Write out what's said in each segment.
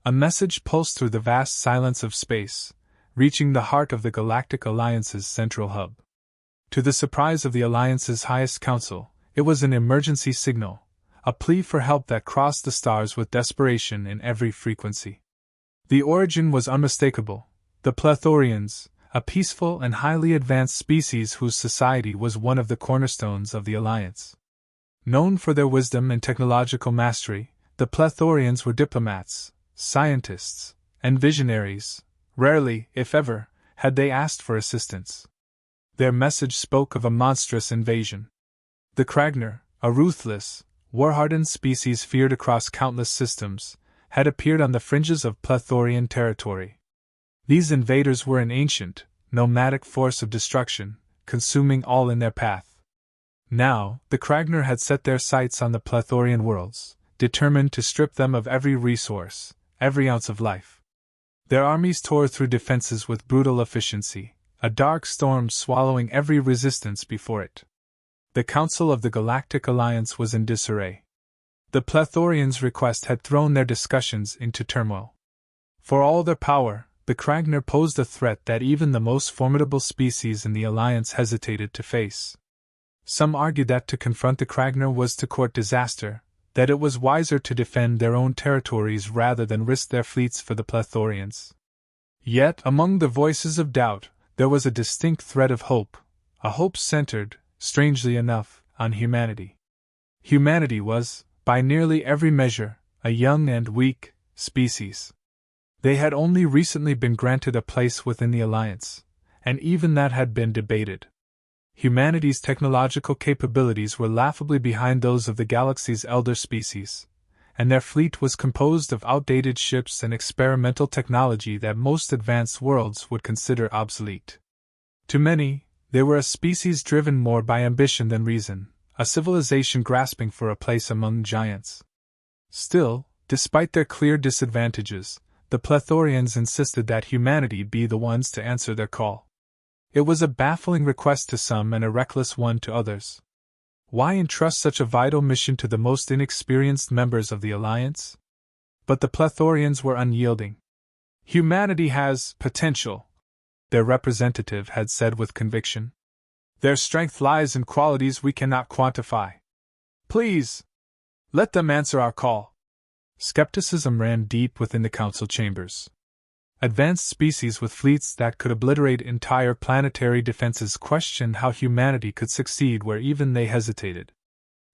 A message pulsed through the vast silence of space, reaching the heart of the Galactic Alliance's central hub. To the surprise of the Alliance's highest council, it was an emergency signal, a plea for help that crossed the stars with desperation in every frequency. The origin was unmistakable: the Plethorians, a peaceful and highly advanced species whose society was one of the cornerstones of the Alliance. Known for their wisdom and technological mastery, the Plethorians were diplomats, scientists, and visionaries. Rarely, if ever, had they asked for assistance. Their message spoke of a monstrous invasion. The Kragner, a ruthless, war-hardened species feared across countless systems, had appeared on the fringes of Plethorian territory. These invaders were an ancient, nomadic force of destruction, consuming all in their path. Now, the Kragner had set their sights on the Plethorian worlds, determined to strip them of every resource, every ounce of life. Their armies tore through defenses with brutal efficiency, a dark storm swallowing every resistance before it. The Council of the Galactic Alliance was in disarray. The Plethorians' request had thrown their discussions into turmoil. For all their power, the Kragner posed a threat that even the most formidable species in the Alliance hesitated to face. Some argued that to confront the Kragner was to court disaster, that it was wiser to defend their own territories rather than risk their fleets for the Plethorians. Yet, among the voices of doubt, there was a distinct thread of hope, a hope centered, strangely enough, on humanity. Humanity was, by nearly every measure, a young and weak species. They had only recently been granted a place within the Alliance, and even that had been debated. Humanity's technological capabilities were laughably behind those of the galaxy's elder species, and their fleet was composed of outdated ships and experimental technology that most advanced worlds would consider obsolete. To many, they were a species driven more by ambition than reason, a civilization grasping for a place among giants. Still, despite their clear disadvantages, the Plethorians insisted that humanity be the ones to answer their call. It was a baffling request to some and a reckless one to others. Why entrust such a vital mission to the most inexperienced members of the Alliance? But the Plethorians were unyielding. Humanity has potential, their representative had said with conviction. Their strength lies in qualities we cannot quantify. Please, let them answer our call. Skepticism ran deep within the council chambers. Advanced species with fleets that could obliterate entire planetary defenses questioned how humanity could succeed where even they hesitated.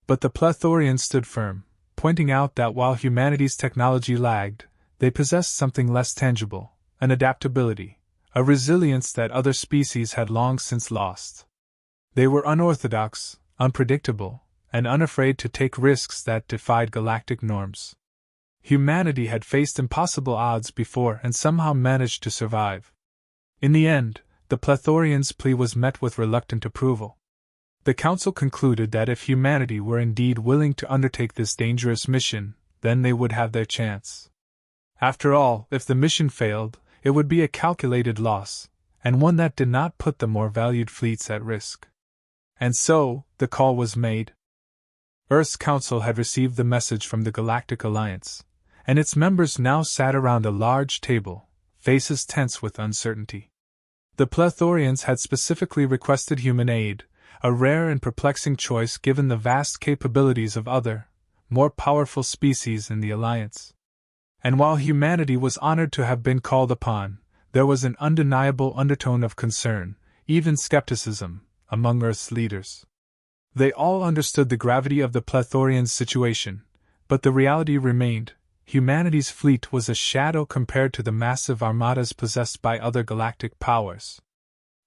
But the Plethorians stood firm, pointing out that while humanity's technology lagged, they possessed something less tangible, an adaptability, a resilience that other species had long since lost. They were unorthodox, unpredictable, and unafraid to take risks that defied galactic norms. Humanity had faced impossible odds before and somehow managed to survive. In the end, the Plethorians' plea was met with reluctant approval. The Council concluded that if humanity were indeed willing to undertake this dangerous mission, then they would have their chance. After all, if the mission failed, it would be a calculated loss, and one that did not put the more valued fleets at risk. And so, the call was made. Earth's Council had received the message from the Galactic Alliance, and its members now sat around a large table, faces tense with uncertainty. The Plethorians had specifically requested human aid, a rare and perplexing choice given the vast capabilities of other, more powerful species in the Alliance. And while humanity was honored to have been called upon, there was an undeniable undertone of concern, even skepticism, among Earth's leaders. They all understood the gravity of the Plethorians' situation, but the reality remained: humanity's fleet was a shadow compared to the massive armadas possessed by other galactic powers.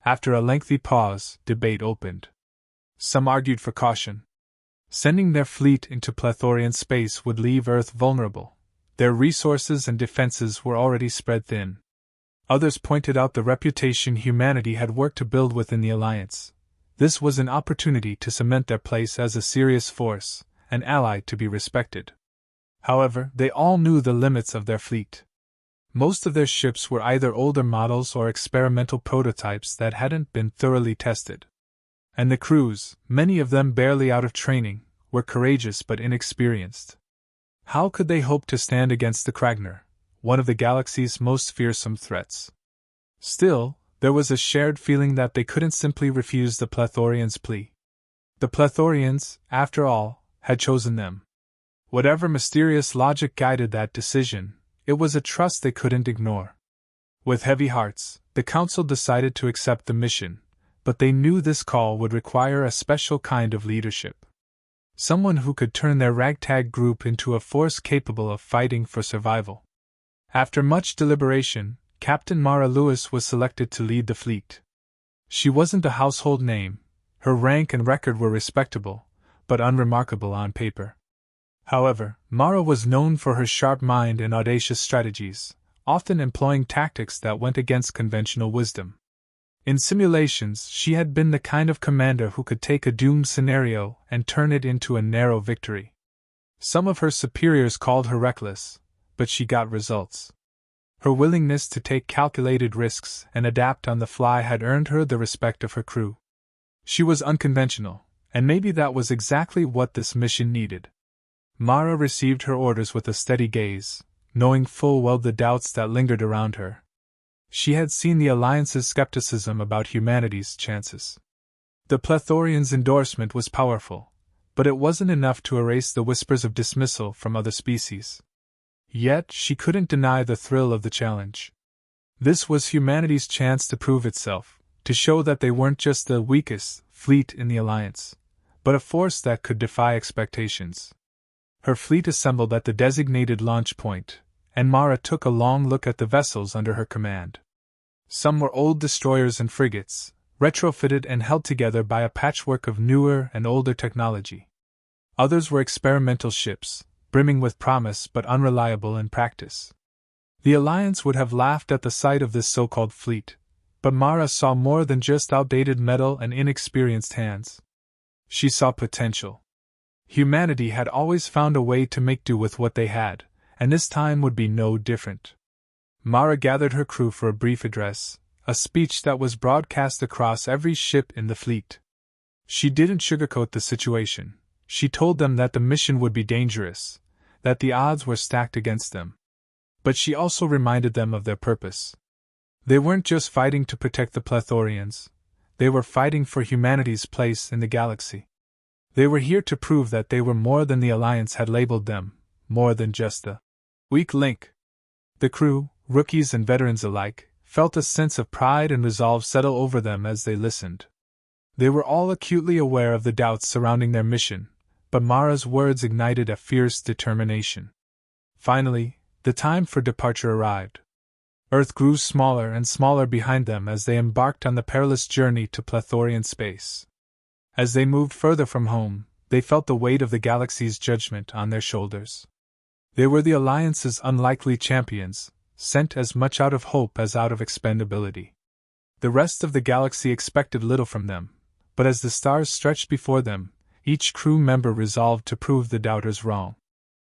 After a lengthy pause, debate opened. Some argued for caution. Sending their fleet into Plethorian space would leave Earth vulnerable. Their resources and defenses were already spread thin. Others pointed out the reputation humanity had worked to build within the Alliance. This was an opportunity to cement their place as a serious force, an ally to be respected. However, they all knew the limits of their fleet. Most of their ships were either older models or experimental prototypes that hadn't been thoroughly tested. And the crews, many of them barely out of training, were courageous but inexperienced. How could they hope to stand against the Kragner, one of the galaxy's most fearsome threats. Still, there was a shared feeling that they couldn't simply refuse the Plethorians' plea. The Plethorians, after all, had chosen them. Whatever mysterious logic guided that decision, it was a trust they couldn't ignore. With heavy hearts, the Council decided to accept the mission, but they knew this call would require a special kind of leadership. Someone who could turn their ragtag group into a force capable of fighting for survival. After much deliberation, Captain Mara Lewis was selected to lead the fleet. She wasn't a household name, her rank and record were respectable, but unremarkable on paper. However, Mara was known for her sharp mind and audacious strategies, often employing tactics that went against conventional wisdom. In simulations, she had been the kind of commander who could take a doomed scenario and turn it into a narrow victory. Some of her superiors called her reckless, but she got results. Her willingness to take calculated risks and adapt on the fly had earned her the respect of her crew. She was unconventional, and maybe that was exactly what this mission needed. Mara received her orders with a steady gaze, knowing full well the doubts that lingered around her. She had seen the Alliance's skepticism about humanity's chances. The Plethorians' endorsement was powerful, but it wasn't enough to erase the whispers of dismissal from other species. Yet she couldn't deny the thrill of the challenge. This was humanity's chance to prove itself, to show that they weren't just the weakest fleet in the Alliance, but a force that could defy expectations. Her fleet assembled at the designated launch point, and Mara took a long look at the vessels under her command. Some were old destroyers and frigates, retrofitted and held together by a patchwork of newer and older technology. Others were experimental ships, brimming with promise but unreliable in practice. The Alliance would have laughed at the sight of this so-called fleet, but Mara saw more than just outdated metal and inexperienced hands. She saw potential. Humanity had always found a way to make do with what they had, and this time would be no different. Mara gathered her crew for a brief address, a speech that was broadcast across every ship in the fleet. She didn't sugarcoat the situation. She told them that the mission would be dangerous, that the odds were stacked against them. But she also reminded them of their purpose. They weren't just fighting to protect the Plethorians, they were fighting for humanity's place in the galaxy. They were here to prove that they were more than the Alliance had labeled them, more than just a weak link. The crew, rookies and veterans alike, felt a sense of pride and resolve settle over them as they listened. They were all acutely aware of the doubts surrounding their mission, but Mara's words ignited a fierce determination. Finally, the time for departure arrived. Earth grew smaller and smaller behind them as they embarked on the perilous journey to Plethorian space. As they moved further from home, they felt the weight of the galaxy's judgment on their shoulders. They were the Alliance's unlikely champions, sent as much out of hope as out of expendability. The rest of the galaxy expected little from them, but as the stars stretched before them, each crew member resolved to prove the doubters wrong.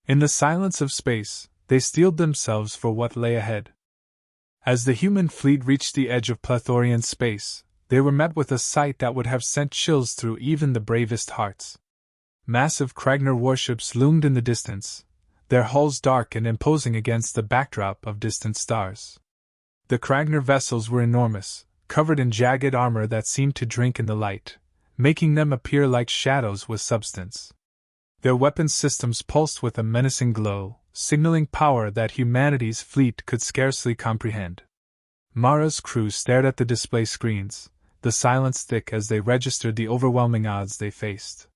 In the silence of space, they steeled themselves for what lay ahead. As the human fleet reached the edge of Plethorian space, they were met with a sight that would have sent chills through even the bravest hearts. Massive Kragner warships loomed in the distance, their hulls dark and imposing against the backdrop of distant stars. The Kragner vessels were enormous, covered in jagged armor that seemed to drink in the light, making them appear like shadows with substance. Their weapons systems pulsed with a menacing glow, signaling power that humanity's fleet could scarcely comprehend. Mara's crew stared at the display screens, the silence thick as they registered the overwhelming odds they faced.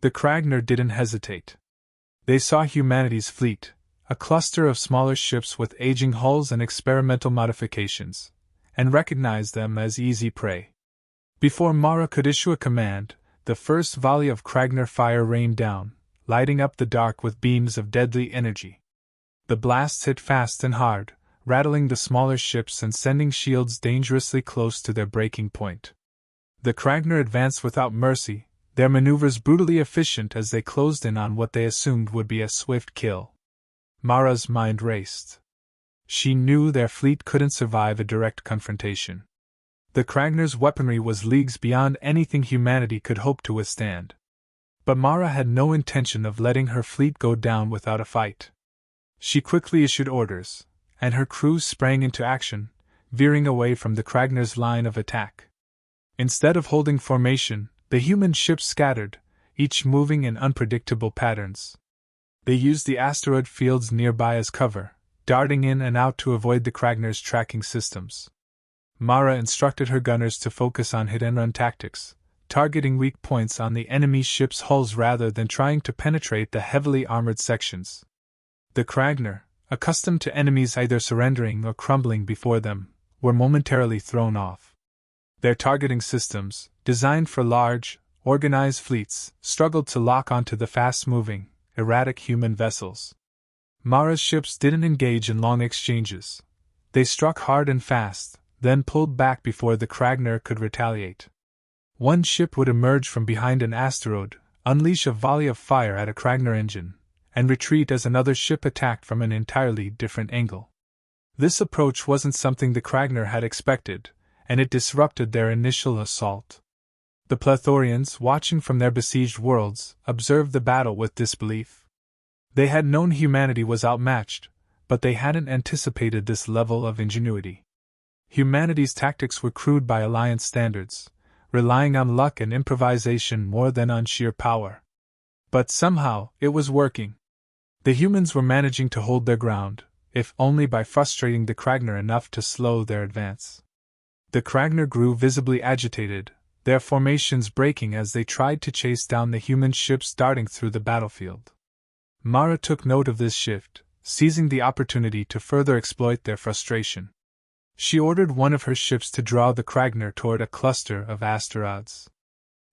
The Kragner didn't hesitate. They saw humanity's fleet, a cluster of smaller ships with aging hulls and experimental modifications, and recognized them as easy prey. Before Mara could issue a command, the first volley of Kragner fire rained down, lighting up the dark with beams of deadly energy. The blasts hit fast and hard, rattling the smaller ships and sending shields dangerously close to their breaking point. The Kragner advanced without mercy, their maneuvers brutally efficient as they closed in on what they assumed would be a swift kill. Mara's mind raced. She knew their fleet couldn't survive a direct confrontation. The Kragner's weaponry was leagues beyond anything humanity could hope to withstand. But Mara had no intention of letting her fleet go down without a fight. She quickly issued orders, and her crew sprang into action, veering away from the Kragner's line of attack. Instead of holding formation, the human ships scattered, each moving in unpredictable patterns. They used the asteroid fields nearby as cover, darting in and out to avoid the Kragner's tracking systems. Mara instructed her gunners to focus on hit-and-run tactics, targeting weak points on the enemy ship's hulls rather than trying to penetrate the heavily armored sections. The Kragner, accustomed to enemies either surrendering or crumbling before them, were momentarily thrown off. Their targeting systems, designed for large, organized fleets, struggled to lock onto the fast-moving, erratic human vessels. Mara's ships didn't engage in long exchanges. They struck hard and fast, then pulled back before the Kragner could retaliate. One ship would emerge from behind an asteroid, unleash a volley of fire at a Kragner engine, and retreat as another ship attacked from an entirely different angle. This approach wasn't something the Kragner had expected, and it disrupted their initial assault. The Plethorians, watching from their besieged worlds, observed the battle with disbelief. They had known humanity was outmatched, but they hadn't anticipated this level of ingenuity. Humanity's tactics were crude by Alliance standards, relying on luck and improvisation more than on sheer power. But somehow, it was working. The humans were managing to hold their ground, if only by frustrating the Kragner enough to slow their advance. The Kragner grew visibly agitated, their formations breaking as they tried to chase down the human ships darting through the battlefield. Mara took note of this shift, seizing the opportunity to further exploit their frustration. She ordered one of her ships to draw the Kragner toward a cluster of asteroids.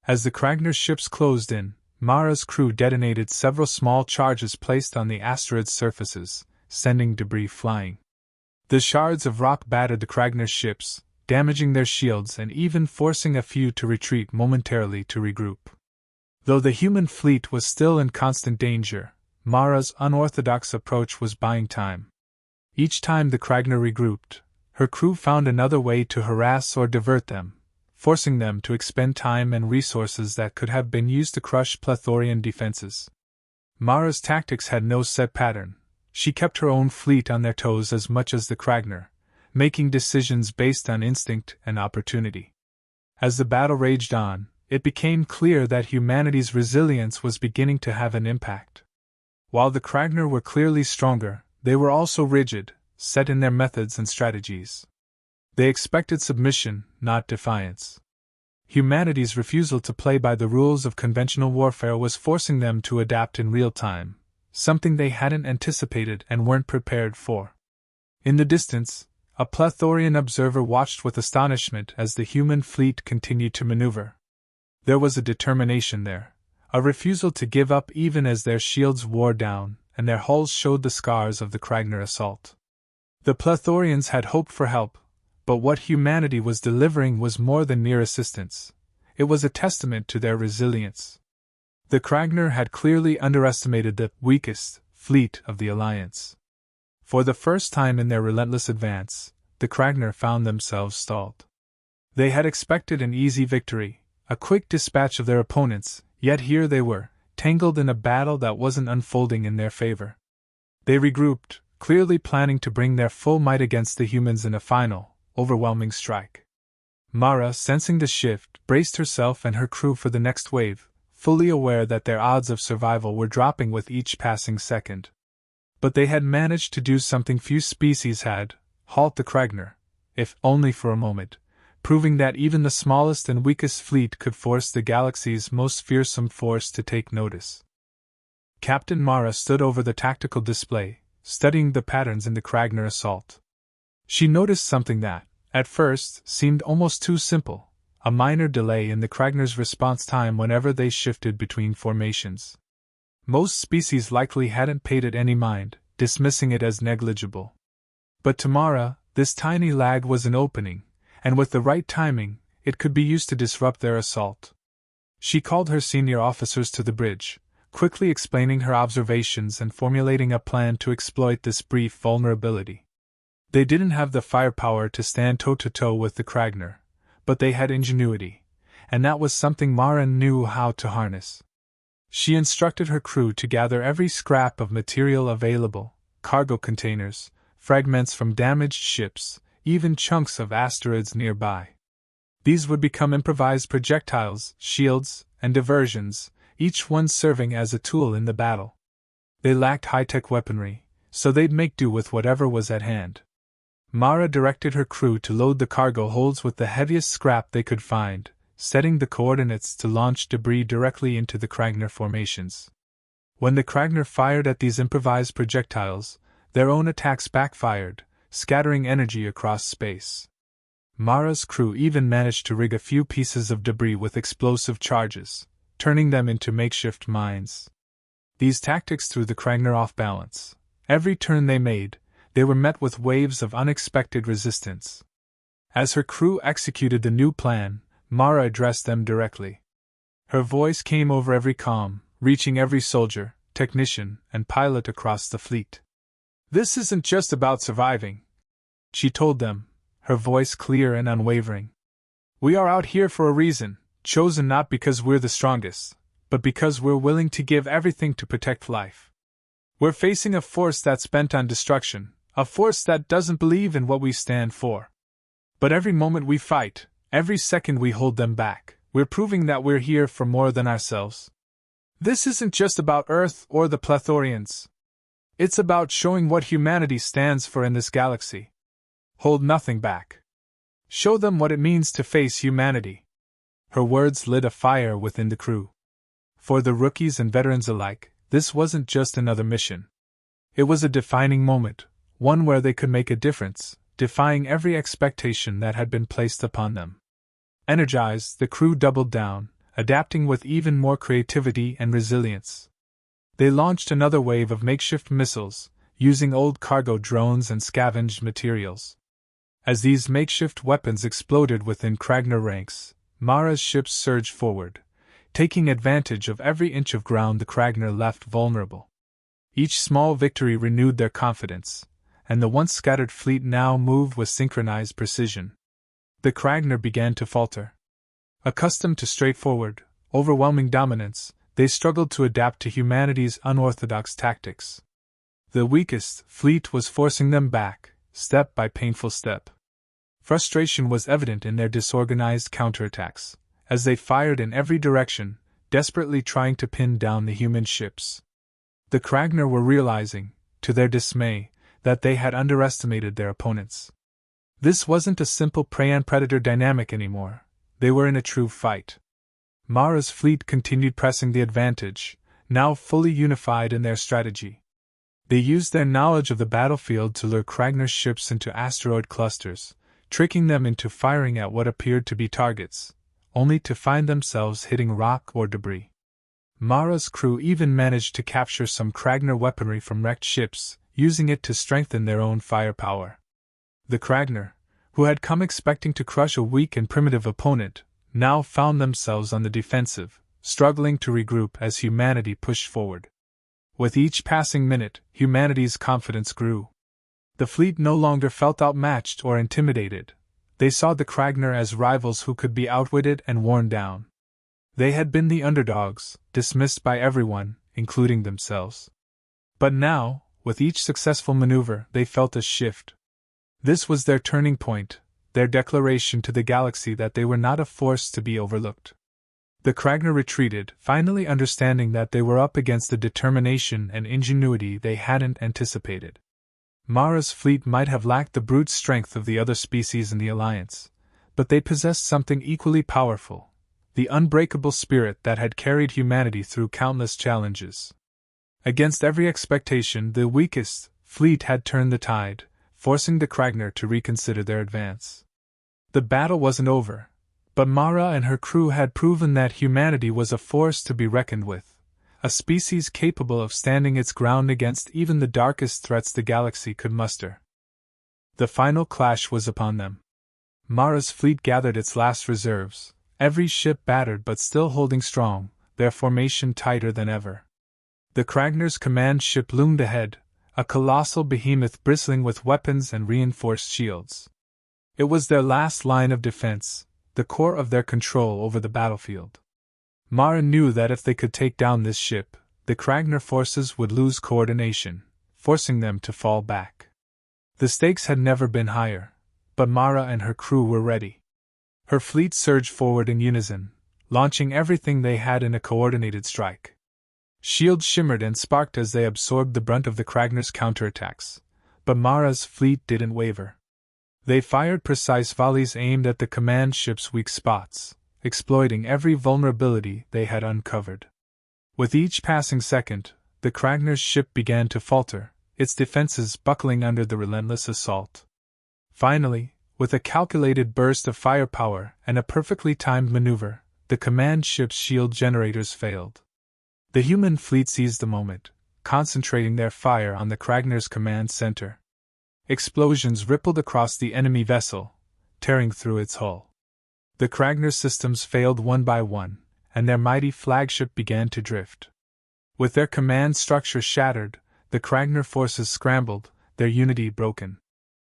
As the Kragner ships closed in, Mara's crew detonated several small charges placed on the asteroid's surfaces, sending debris flying. The shards of rock battered the Kragner ships, damaging their shields and even forcing a few to retreat momentarily to regroup. Though the human fleet was still in constant danger, Mara's unorthodox approach was buying time. Each time the Kragner regrouped, her crew found another way to harass or divert them, forcing them to expend time and resources that could have been used to crush Plethorian defenses. Mara's tactics had no set pattern. She kept her own fleet on their toes as much as the Kragner, making decisions based on instinct and opportunity. As the battle raged on, it became clear that humanity's resilience was beginning to have an impact. While the Kragner were clearly stronger, they were also rigid, set in their methods and strategies. They expected submission, not defiance. Humanity's refusal to play by the rules of conventional warfare was forcing them to adapt in real time, something they hadn't anticipated and weren't prepared for. In the distance, a Plethorian observer watched with astonishment as the human fleet continued to maneuver. There was a determination there, a refusal to give up even as their shields wore down and their hulls showed the scars of the Kragner assault. The Plethorians had hoped for help, but what humanity was delivering was more than mere assistance. It was a testament to their resilience. The Kragner had clearly underestimated the weakest fleet of the Alliance. For the first time in their relentless advance, the Kragner found themselves stalled. They had expected an easy victory, a quick dispatch of their opponents, yet here they were, tangled in a battle that wasn't unfolding in their favor. They regrouped, clearly planning to bring their full might against the humans in a final, overwhelming strike. Mara, sensing the shift, braced herself and her crew for the next wave, fully aware that their odds of survival were dropping with each passing second. But they had managed to do something few species had: halt the Kragner, if only for a moment, proving that even the smallest and weakest fleet could force the galaxy's most fearsome force to take notice. Captain Mara stood over the tactical display, studying the patterns in the Kragner assault. She noticed something that, at first, seemed almost too simple: a minor delay in the Kragner's response time whenever they shifted between formations. Most species likely hadn't paid it any mind, dismissing it as negligible. But to Mara, this tiny lag was an opening, and with the right timing, it could be used to disrupt their assault. She called her senior officers to the bridge, quickly explaining her observations and formulating a plan to exploit this brief vulnerability. They didn't have the firepower to stand toe-to-toe with the Kragner, but they had ingenuity, and that was something Mara knew how to harness. She instructed her crew to gather every scrap of material available: cargo containers, fragments from damaged ships, even chunks of asteroids nearby. These would become improvised projectiles, shields, and diversions, each one serving as a tool in the battle. They lacked high-tech weaponry, so they'd make do with whatever was at hand. Mara directed her crew to load the cargo holds with the heaviest scrap they could find, setting the coordinates to launch debris directly into the Kragner formations. When the Kragner fired at these improvised projectiles, their own attacks backfired, scattering energy across space. Mara's crew even managed to rig a few pieces of debris with explosive charges, turning them into makeshift mines. These tactics threw the Kragner off balance. Every turn they made, they were met with waves of unexpected resistance. As her crew executed the new plan, Mara addressed them directly. Her voice came over every comm, reaching every soldier, technician, and pilot across the fleet. "This isn't just about surviving," she told them, her voice clear and unwavering. "We are out here for a reason, chosen not because we're the strongest, but because we're willing to give everything to protect life. We're facing a force that's bent on destruction, a force that doesn't believe in what we stand for. But every moment we fight, every second we hold them back, we're proving that we're here for more than ourselves. This isn't just about Earth or the Plethorians. It's about showing what humanity stands for in this galaxy. Hold nothing back. Show them what it means to face humanity." Her words lit a fire within the crew. For the rookies and veterans alike, this wasn't just another mission. It was a defining moment, one where they could make a difference, defying every expectation that had been placed upon them. Energized, the crew doubled down, adapting with even more creativity and resilience. They launched another wave of makeshift missiles, using old cargo drones and scavenged materials. As these makeshift weapons exploded within Kragner ranks, Mara's ships surged forward, taking advantage of every inch of ground the Kragner left vulnerable. Each small victory renewed their confidence, and the once scattered fleet now moved with synchronized precision. The Kragner began to falter. Accustomed to straightforward, overwhelming dominance, they struggled to adapt to humanity's unorthodox tactics. The weakest fleet was forcing them back, step by painful step. Frustration was evident in their disorganized counterattacks, as they fired in every direction, desperately trying to pin down the human ships. The Kragner were realizing, to their dismay, that they had underestimated their opponents. This wasn't a simple prey-and-predator dynamic anymore, they were in a true fight. Mara's fleet continued pressing the advantage, now fully unified in their strategy. They used their knowledge of the battlefield to lure Kragner ships into asteroid clusters, tricking them into firing at what appeared to be targets, only to find themselves hitting rock or debris. Mara's crew even managed to capture some Kragner weaponry from wrecked ships, using it to strengthen their own firepower. The Kragner, who had come expecting to crush a weak and primitive opponent, now found themselves on the defensive, struggling to regroup as humanity pushed forward. With each passing minute, humanity's confidence grew. The fleet no longer felt outmatched or intimidated. They saw the Kragner as rivals who could be outwitted and worn down. They had been the underdogs, dismissed by everyone, including themselves. But now, with each successful maneuver, they felt a shift. This was their turning point, their declaration to the galaxy that they were not a force to be overlooked. The Kragner retreated, finally understanding that they were up against a determination and ingenuity they hadn't anticipated. Mara's fleet might have lacked the brute strength of the other species in the Alliance, but they possessed something equally powerful, the unbreakable spirit that had carried humanity through countless challenges. Against every expectation, the weakest fleet had turned the tide, forcing the Kragner to reconsider their advance. The battle wasn't over, but Mara and her crew had proven that humanity was a force to be reckoned with, a species capable of standing its ground against even the darkest threats the galaxy could muster. The final clash was upon them. Mara's fleet gathered its last reserves, every ship battered but still holding strong, their formation tighter than ever. The Kragner's command ship loomed ahead, a colossal behemoth bristling with weapons and reinforced shields. It was their last line of defense, the core of their control over the battlefield. Mara knew that if they could take down this ship, the Kragner forces would lose coordination, forcing them to fall back. The stakes had never been higher, but Mara and her crew were ready. Her fleet surged forward in unison, launching everything they had in a coordinated strike. Shields shimmered and sparked as they absorbed the brunt of the Kragner's counterattacks, but Mara's fleet didn't waver. They fired precise volleys aimed at the command ship's weak spots, exploiting every vulnerability they had uncovered. With each passing second, the Kragner's ship began to falter, its defenses buckling under the relentless assault. Finally, with a calculated burst of firepower and a perfectly timed maneuver, the command ship's shield generators failed. The human fleet seized the moment, concentrating their fire on the Kragner's command center. Explosions rippled across the enemy vessel, tearing through its hull. The Kragner's systems failed one by one, and their mighty flagship began to drift. With their command structure shattered, the Kragner forces scrambled, their unity broken.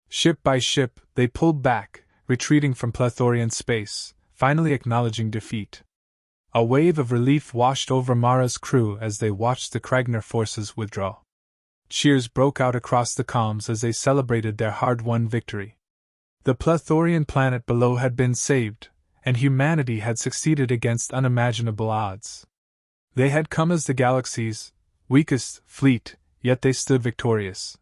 Ship by ship, they pulled back, retreating from Plethorian space, finally acknowledging defeat. A wave of relief washed over Mara's crew as they watched the Kragner forces withdraw. Cheers broke out across the comms as they celebrated their hard-won victory. The Plethorian planet below had been saved, and humanity had succeeded against unimaginable odds. They had come as the galaxy's weakest fleet, yet they stood victorious.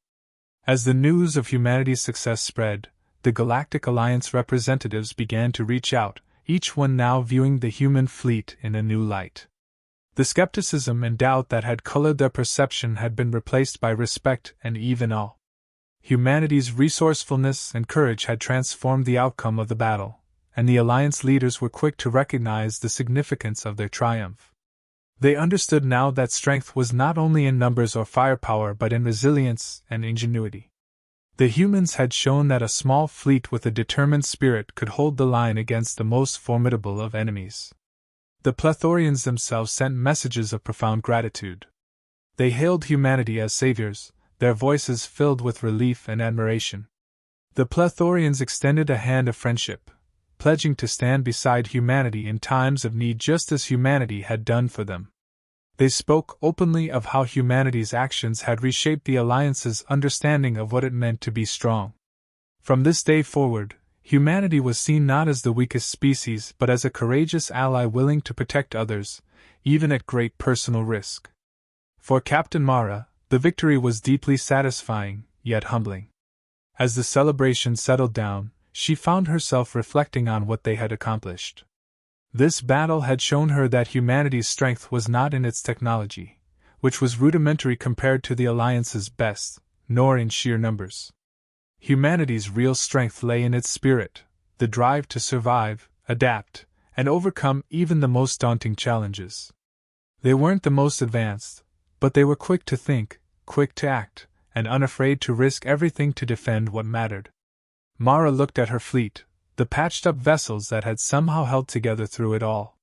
As the news of humanity's success spread, the Galactic Alliance representatives began to reach out, each one now viewing the human fleet in a new light. The skepticism and doubt that had colored their perception had been replaced by respect and even awe. Humanity's resourcefulness and courage had transformed the outcome of the battle, and the Alliance leaders were quick to recognize the significance of their triumph. They understood now that strength was not only in numbers or firepower but in resilience and ingenuity. The humans had shown that a small fleet with a determined spirit could hold the line against the most formidable of enemies. The Plethorians themselves sent messages of profound gratitude. They hailed humanity as saviors, their voices filled with relief and admiration. The Plethorians extended a hand of friendship, pledging to stand beside humanity in times of need just as humanity had done for them. They spoke openly of how humanity's actions had reshaped the Alliance's understanding of what it meant to be strong. From this day forward, humanity was seen not as the weakest species but as a courageous ally willing to protect others, even at great personal risk. For Captain Mara, the victory was deeply satisfying, yet humbling. As the celebration settled down, she found herself reflecting on what they had accomplished. This battle had shown her that humanity's strength was not in its technology, which was rudimentary compared to the Alliance's best, nor in sheer numbers. Humanity's real strength lay in its spirit, the drive to survive, adapt, and overcome even the most daunting challenges. They weren't the most advanced, but they were quick to think, quick to act, and unafraid to risk everything to defend what mattered. Mara looked at her fleet, the patched-up vessels that had somehow held together through it all.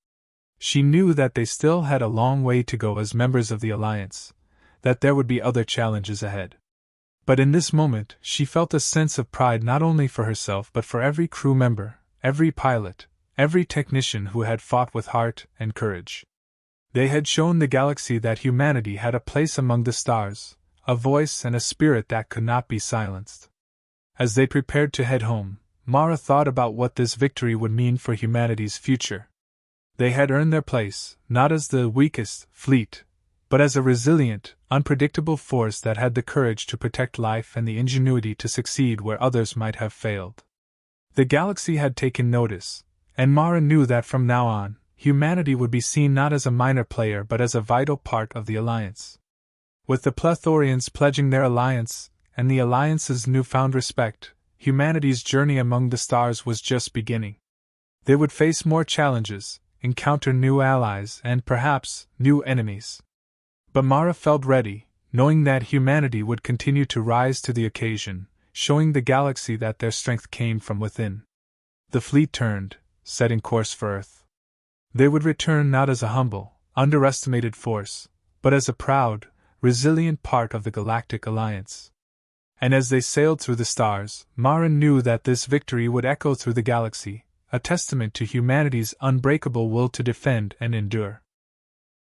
She knew that they still had a long way to go as members of the Alliance, that there would be other challenges ahead. But in this moment, she felt a sense of pride not only for herself but for every crew member, every pilot, every technician who had fought with heart and courage. They had shown the galaxy that humanity had a place among the stars, a voice and a spirit that could not be silenced. As they prepared to head home, Mara thought about what this victory would mean for humanity's future. They had earned their place, not as the weakest fleet, but as a resilient, unpredictable force that had the courage to protect life and the ingenuity to succeed where others might have failed. The galaxy had taken notice, and Mara knew that from now on, humanity would be seen not as a minor player but as a vital part of the Alliance. With the Plethorians pledging their alliance, and the Alliance's newfound respect, humanity's journey among the stars was just beginning. They would face more challenges, encounter new allies, and perhaps, new enemies. But Mara felt ready, knowing that humanity would continue to rise to the occasion, showing the galaxy that their strength came from within. The fleet turned, setting course for Earth. They would return not as a humble, underestimated force, but as a proud, resilient part of the Galactic Alliance. And as they sailed through the stars, Mara knew that this victory would echo through the galaxy, a testament to humanity's unbreakable will to defend and endure.